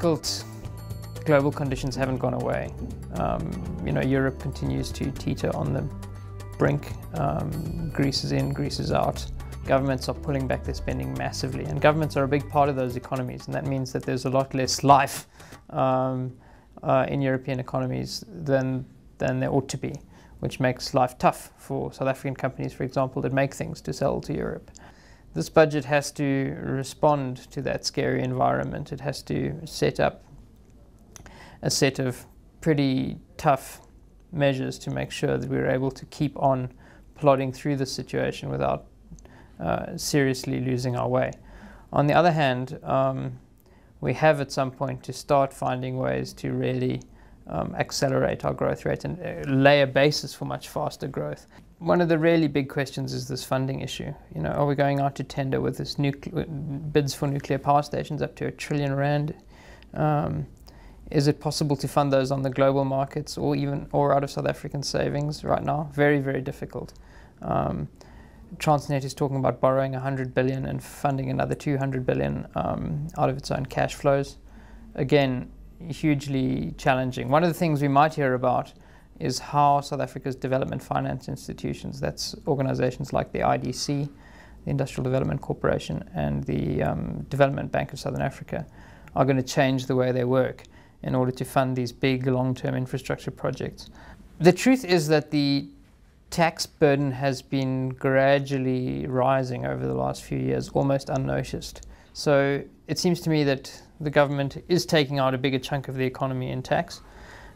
difficult global conditions haven't gone away. Europe continues to teeter on the brink. Greece is in, Greece is out. Governments are pulling back their spending massively, and governments are a big part of those economies, and that means that there's a lot less life in European economies than there ought to be, which makes life tough for South African companies, for example, that make things to sell to Europe. This budget has to respond to that scary environment. It has to set up a set of pretty tough measures to make sure that we're able to keep on plodding through the situation without seriously losing our way. On the other hand, we have at some point to start finding ways to really accelerate our growth rate and lay a basis for much faster growth. One of the really big questions is this funding issue. Are we going out to tender with this bids for nuclear power stations up to R1 trillion? Is it possible to fund those on the global markets or out of South African savings right now? Very, very difficult. Transnet is talking about borrowing 100 billion and funding another 200 billion out of its own cash flows. Again, hugely challenging. One of the things we might hear about is how South Africa's development finance institutions, that's organizations like the IDC, the Industrial Development Corporation, and the Development Bank of Southern Africa, are going to change the way they work in order to fund these big long-term infrastructure projects. The truth is that the tax burden has been gradually rising over the last few years, almost unnoticed. So it seems to me that the government is taking out a bigger chunk of the economy in tax.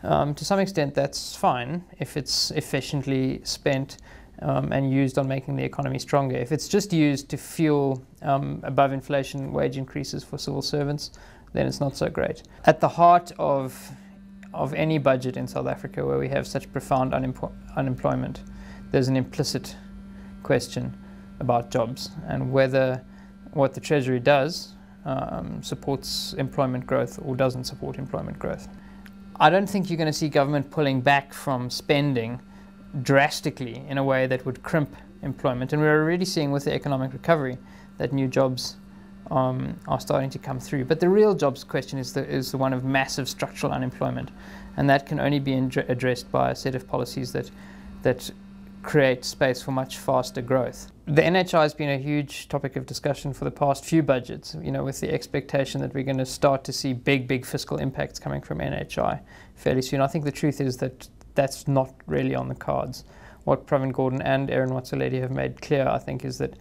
To some extent that's fine if it's efficiently spent and used on making the economy stronger. If it's just used to fuel above inflation wage increases for civil servants, then it's not so great. At the heart of any budget in South Africa where we have such profound unemployment, there's an implicit question about jobs and whether what the Treasury does supports employment growth or doesn't support employment growth. I don't think you're going to see government pulling back from spending drastically in a way that would crimp employment, and we're already seeing with the economic recovery that new jobs are starting to come through. But the real jobs question is the one of massive structural unemployment, and that can only be addressed by a set of policies that create space for much faster growth. The NHI has been a huge topic of discussion for the past few budgets, with the expectation that we're going to start to see big fiscal impacts coming from NHI fairly soon. I think the truth is that that's not really on the cards. What Pravin Gordhan and Aaron Watsaledi have made clear, I think, is that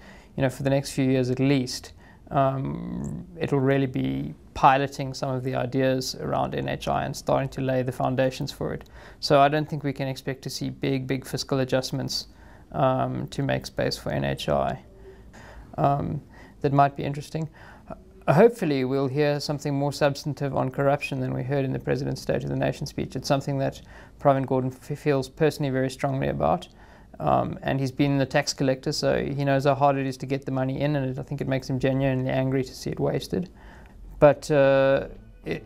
for the next few years at least, it'll really be piloting some of the ideas around NHI and starting to lay the foundations for it. So I don't think we can expect to see big fiscal adjustments to make space for NHI. That might be interesting. Hopefully we'll hear something more substantive on corruption than we heard in the President's State of the Nation speech. It's something that Pravin Gordhan feels personally very strongly about. And he's been the tax collector, so he knows how hard it is to get the money in, and I think it makes him genuinely angry to see it wasted. But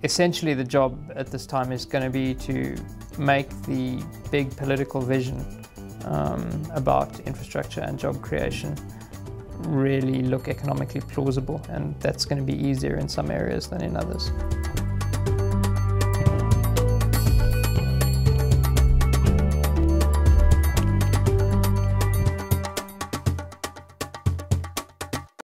essentially the job at this time is going to be to make the big political vision about infrastructure and job creation really look economically plausible, and that's going to be easier in some areas than in others.